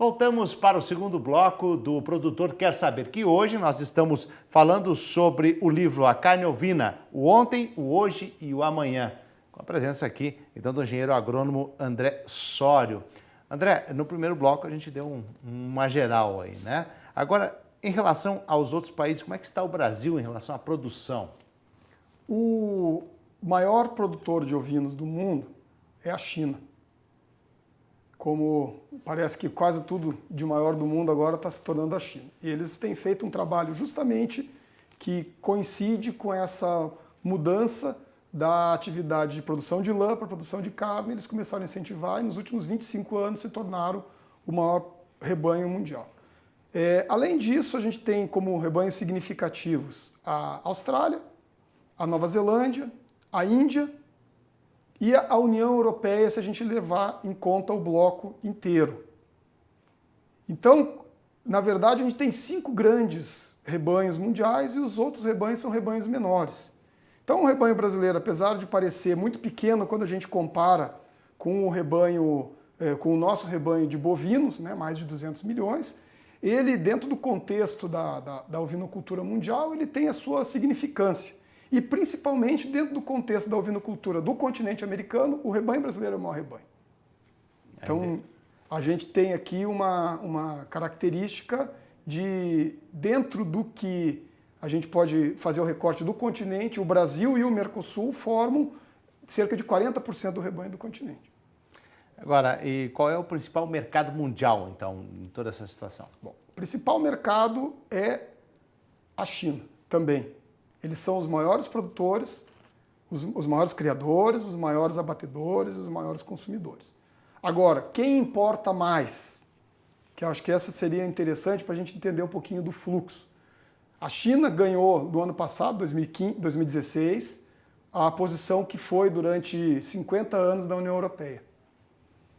Voltamos para o segundo bloco do Produtor Quer Saber, que hoje nós estamos falando sobre o livro A Carne Ovina, o Ontem, o Hoje e o Amanhã, com a presença aqui, então, do engenheiro agrônomo André Sório. André, no primeiro bloco a gente deu uma geral aí, né? Agora, em relação aos outros países, como é que está o Brasil em relação à produção? O maior produtor de ovinos do mundo é a China. Como parece que quase tudo de maior do mundo agora está se tornando a China. E eles têm feito um trabalho justamente que coincide com essa mudança da atividade de produção de lã para produção de carne. Eles começaram a incentivar e nos últimos 25 anos se tornaram o maior rebanho mundial. Além disso, a gente tem como rebanhos significativos a Austrália, a Nova Zelândia, a Índia e a União Europeia, se a gente levar em conta o bloco inteiro. Então, na verdade, a gente tem 5 grandes rebanhos mundiais e os outros rebanhos são rebanhos menores. Então, o rebanho brasileiro, apesar de parecer muito pequeno quando a gente compara com o rebanho, com o nosso rebanho de bovinos, né, mais de 200 milhões, ele, dentro do contexto da ovinocultura mundial, ele tem a sua significância. E principalmente dentro do contexto da ovinocultura do continente americano, o rebanho brasileiro é o maior rebanho. Então, a gente tem aqui uma característica de, dentro do que a gente pode fazer o recorte do continente, o Brasil e o Mercosul formam cerca de 40% do rebanho do continente. Agora, e qual é o principal mercado mundial, então, em toda essa situação? Bom, o principal mercado é a China também. Eles são os maiores produtores, os maiores criadores, os maiores abatedores, os maiores consumidores. Agora, quem importa mais? Que eu acho que essa seria interessante para a gente entender um pouquinho do fluxo. A China ganhou, no ano passado, 2016, a posição que foi durante 50 anos da União Europeia.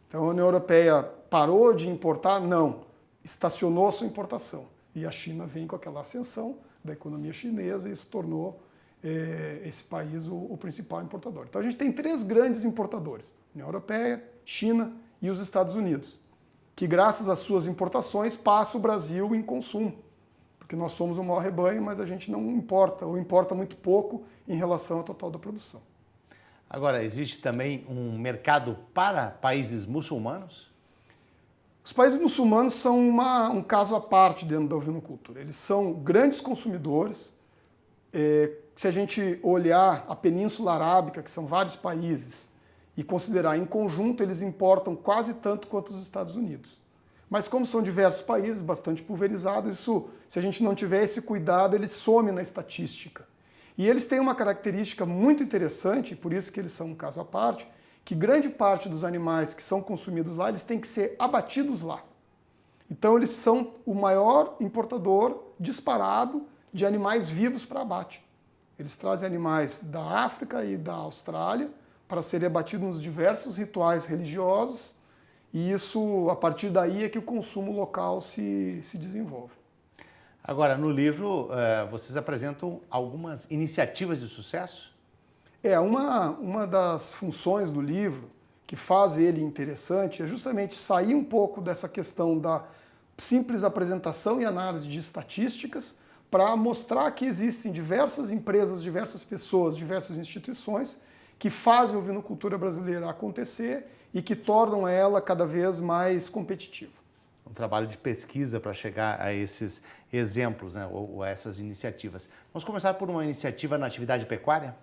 Então, a União Europeia parou de importar? Não. Estacionou a sua importação. E a China vem com aquela ascensão da economia chinesa e se tornou esse país o principal importador. Então a gente tem 3 grandes importadores, União Europeia, China e os Estados Unidos, que graças às suas importações passa o Brasil em consumo, porque nós somos o maior rebanho, mas a gente não importa, ou importa muito pouco em relação ao total da produção. Agora, existe também um mercado para países muçulmanos? Os países muçulmanos são um caso à parte dentro da ovinocultura. Eles são grandes consumidores. Se a gente olhar a Península Arábica, que são vários países, e considerar em conjunto, eles importam quase tanto quanto os Estados Unidos. Mas como são diversos países, bastante pulverizados, isso, se a gente não tiver esse cuidado, ele some na estatística. E eles têm uma característica muito interessante, por isso que eles são um caso à parte, que grande parte dos animais que são consumidos lá, eles têm que ser abatidos lá. Então eles são o maior importador disparado de animais vivos para abate. Eles trazem animais da África e da Austrália para serem abatidos nos diversos rituais religiosos e isso, a partir daí, é que o consumo local se desenvolve. Agora, no livro, vocês apresentam algumas iniciativas de sucesso? Uma das funções do livro que faz ele interessante é justamente sair um pouco dessa questão da simples apresentação e análise de estatísticas para mostrar que existem diversas empresas, diversas pessoas, diversas instituições que fazem a ovinocultura brasileira acontecer e que tornam ela cada vez mais competitiva. Um trabalho de pesquisa para chegar a esses exemplos, né, ou a essas iniciativas. Vamos começar por uma iniciativa na atividade pecuária?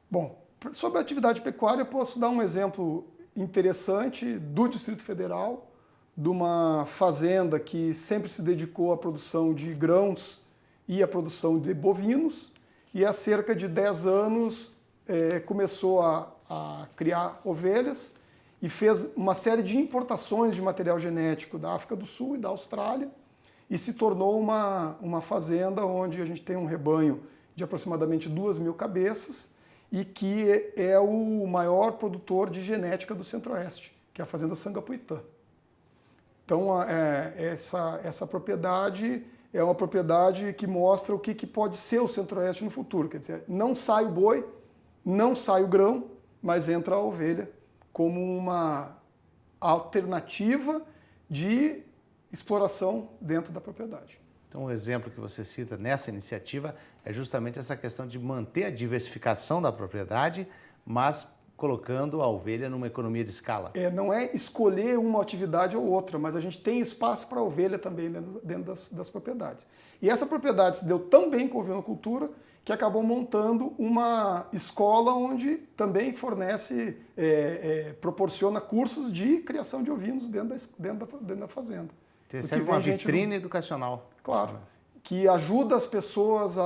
Bom, sobre a atividade pecuária, eu posso dar um exemplo interessante do Distrito Federal, de uma fazenda que sempre se dedicou à produção de grãos e à produção de bovinos, e há cerca de 10 anos começou a criar ovelhas e fez uma série de importações de material genético da África do Sul e da Austrália, e se tornou uma fazenda onde a gente tem um rebanho de aproximadamente 2.000 cabeças, e que é o maior produtor de genética do Centro-Oeste, que é a Fazenda Sangapuitã. Então, essa propriedade é uma propriedade que mostra o que pode ser o Centro-Oeste no futuro. Quer dizer, não sai o boi, não sai o grão, mas entra a ovelha como uma alternativa de exploração dentro da propriedade. Então, o exemplo que você cita nessa iniciativa é justamente essa questão de manter a diversificação da propriedade, mas colocando a ovelha numa economia de escala. Não é escolher uma atividade ou outra, mas a gente tem espaço para a ovelha também dentro das propriedades. E essa propriedade se deu tão bem com a ovinocultura que acabou montando uma escola onde também fornece, proporciona cursos de criação de ovinos dentro da fazenda. Serve uma vitrine educacional. Claro, que ajuda as pessoas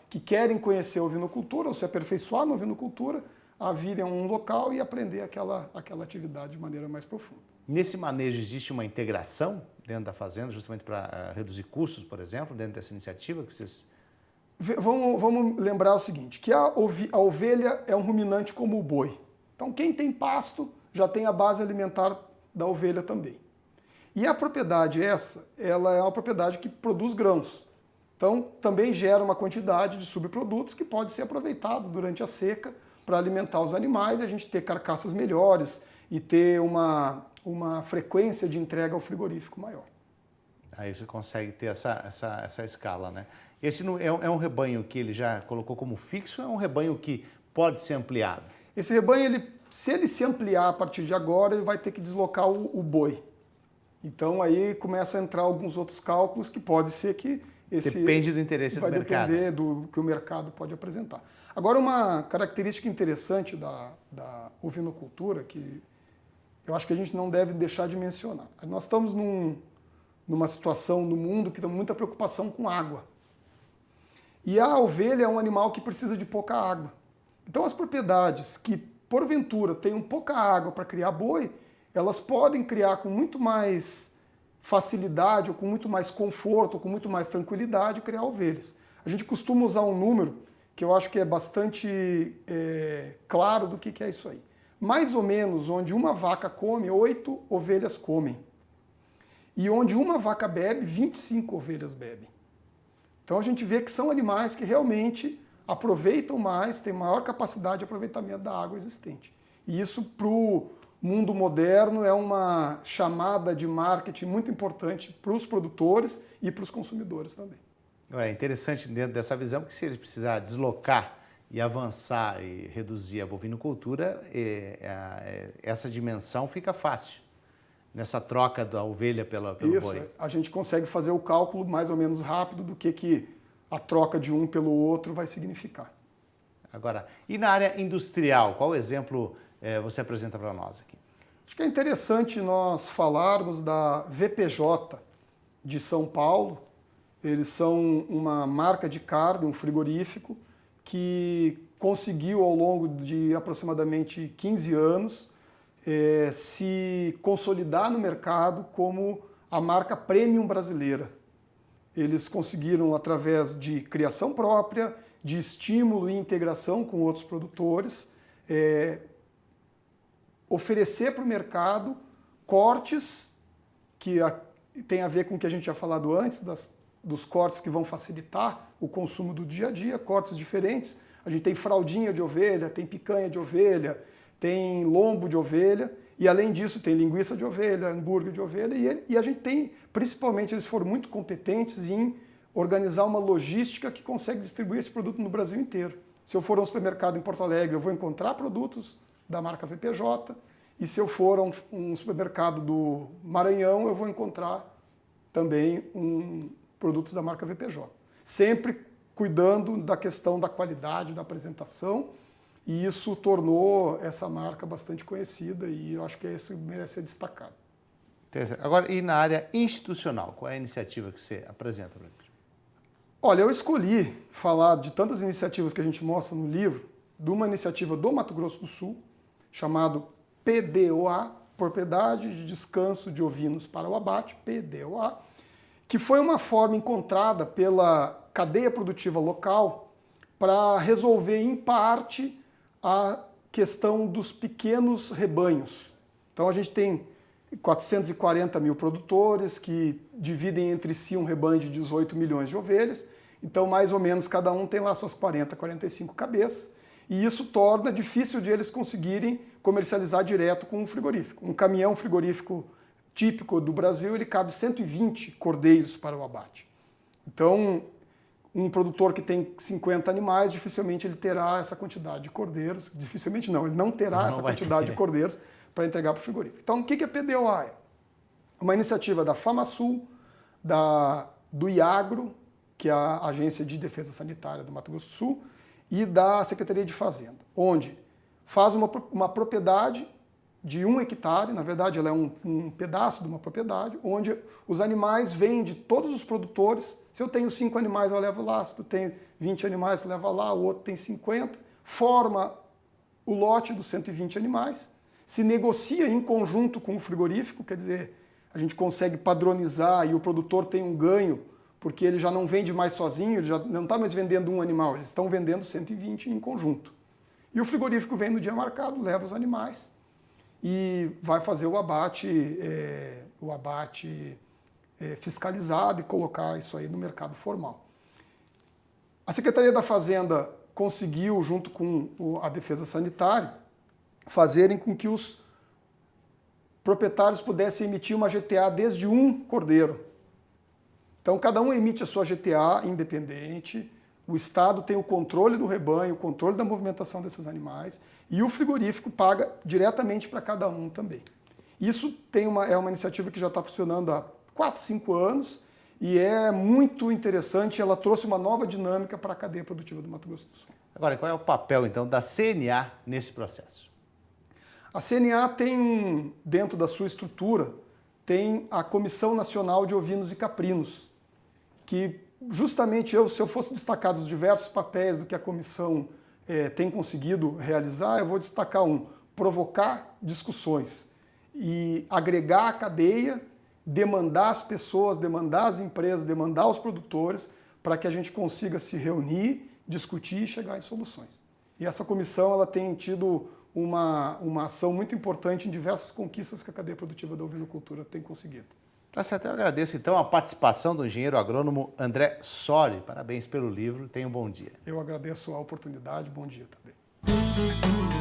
que querem conhecer a ovinocultura ou se aperfeiçoar na ovinocultura a virem a um local e aprender aquela atividade de maneira mais profunda. Nesse manejo existe uma integração dentro da fazenda, justamente para reduzir custos, por exemplo, dentro dessa iniciativa que vocês... Vamos lembrar o seguinte, que a ovelha é um ruminante como o boi. Então quem tem pasto já tem a base alimentar da ovelha também. E a propriedade ela é uma propriedade que produz grãos. Então também gera uma quantidade de subprodutos que pode ser aproveitado durante a seca para alimentar os animais e a gente ter carcaças melhores e ter uma frequência de entrega ao frigorífico maior. Aí você consegue ter essa escala, né? Esse é um rebanho que ele já colocou como fixo ou é um rebanho que pode ser ampliado? Esse rebanho, se ele se ampliar a partir de agora, ele vai ter que deslocar o boi. Então aí começa a entrar alguns outros cálculos que pode ser que depende do interesse do mercado. Vai depender do que o mercado pode apresentar. Agora, uma característica interessante da ovinocultura, que eu acho que a gente não deve deixar de mencionar. Nós estamos numa situação no mundo que tem muita preocupação com água. E a ovelha é um animal que precisa de pouca água. Então, as propriedades que, porventura, tenham pouca água para criar boi, elas podem criar com muito mais facilidade, ou com muito mais conforto, ou com muito mais tranquilidade, criar ovelhas. A gente costuma usar um número que eu acho que é bastante claro do que é isso aí. Mais ou menos onde uma vaca come, 8 ovelhas comem. E onde uma vaca bebe, 25 ovelhas bebem. Então a gente vê que são animais que realmente aproveitam mais, têm maior capacidade de aproveitamento da água existente. E isso para o mundo moderno é uma chamada de marketing muito importante para os produtores e para os consumidores também. É interessante dentro dessa visão que se ele precisar deslocar e avançar e reduzir a bovinocultura, essa dimensão fica fácil. Nessa troca da ovelha pelo boi. Isso, a gente consegue fazer o cálculo mais ou menos rápido do que a troca de um pelo outro vai significar. Agora, e na área industrial, qual exemplo você apresenta para nós aqui? Acho que é interessante nós falarmos da VPJ de São Paulo. Eles são uma marca de carne, um frigorífico, que conseguiu ao longo de aproximadamente 15 anos se consolidar no mercado como a marca premium brasileira. Eles conseguiram, através de criação própria, de estímulo e integração com outros produtores, oferecer para o mercado cortes que tem a ver com o que a gente tinha falado antes, dos cortes que vão facilitar o consumo do dia a dia, cortes diferentes. A gente tem fraldinha de ovelha, tem picanha de ovelha, tem lombo de ovelha, e além disso tem linguiça de ovelha, hambúrguer de ovelha, e a gente tem, principalmente, eles foram muito competentes em organizar uma logística que consegue distribuir esse produto no Brasil inteiro. Se eu for a um supermercado em Porto Alegre, eu vou encontrar produtos da marca VPJ, e se eu for a um supermercado do Maranhão, eu vou encontrar também produtos da marca VPJ. Sempre cuidando da questão da qualidade, da apresentação, e isso tornou essa marca bastante conhecida e eu acho que isso merece ser destacado. Agora, e na área institucional, qual é a iniciativa que você apresenta para a gente? Olha, eu escolhi falar de tantas iniciativas que a gente mostra no livro, de uma iniciativa do Mato Grosso do Sul, chamado PDOA, Propriedade de Descanso de Ovinos para o Abate, PDOA, que foi uma forma encontrada pela cadeia produtiva local para resolver, em parte, a questão dos pequenos rebanhos. Então a gente tem 440 mil produtores que dividem entre si um rebanho de 18 milhões de ovelhas, então mais ou menos cada um tem lá suas 40, 45 cabeças, e isso torna difícil de eles conseguirem comercializar direto com um frigorífico. Um caminhão frigorífico típico do Brasil, ele cabe 120 cordeiros para o abate. Então, um produtor que tem 50 animais, dificilmente ele terá essa quantidade de cordeiros, dificilmente não, ele não terá essa quantidade de cordeiros para entregar para o frigorífico. Então, o que é PDOA? Uma iniciativa da FamaSul, do IAGRO, que é a Agência de Defesa Sanitária do Mato Grosso do Sul, e da Secretaria de Fazenda, onde faz uma propriedade de 1 hectare, na verdade ela é um pedaço de uma propriedade, onde os animais vêm de todos os produtores. Se eu tenho 5 animais, eu levo lá, se tu tem 20 animais, você leva lá, o outro tem 50, forma o lote dos 120 animais, se negocia em conjunto com o frigorífico, quer dizer, a gente consegue padronizar e o produtor tem um ganho, porque ele já não vende mais sozinho, ele já não está mais vendendo um animal, eles estão vendendo 120 em conjunto. E o frigorífico vem no dia marcado, leva os animais e vai fazer o abate fiscalizado e colocar isso aí no mercado formal. A Secretaria da Fazenda conseguiu, junto com a Defesa Sanitária, fazerem com que os proprietários pudessem emitir uma GTA desde um cordeiro. Então, cada um emite a sua GTA independente, o Estado tem o controle do rebanho, o controle da movimentação desses animais, e o frigorífico paga diretamente para cada um também. Isso é uma iniciativa que já está funcionando há 4, 5 anos, e é muito interessante, ela trouxe uma nova dinâmica para a cadeia produtiva do Mato Grosso do Sul. Agora, qual é o papel, então, da CNA nesse processo? A CNA tem, dentro da sua estrutura, tem a Comissão Nacional de Ovinos e Caprinos, que justamente se eu fosse destacar dos diversos papéis do que a comissão tem conseguido realizar, eu vou destacar provocar discussões e agregar a cadeia, demandar as pessoas, demandar as empresas, demandar os produtores, para que a gente consiga se reunir, discutir e chegar em soluções. E essa comissão ela tem tido uma ação muito importante em diversas conquistas que a cadeia produtiva da ovinocultura tem conseguido. Tá certo, eu agradeço então a participação do engenheiro agrônomo André Sory. Parabéns pelo livro, tenha um bom dia. Eu agradeço a oportunidade, bom dia também.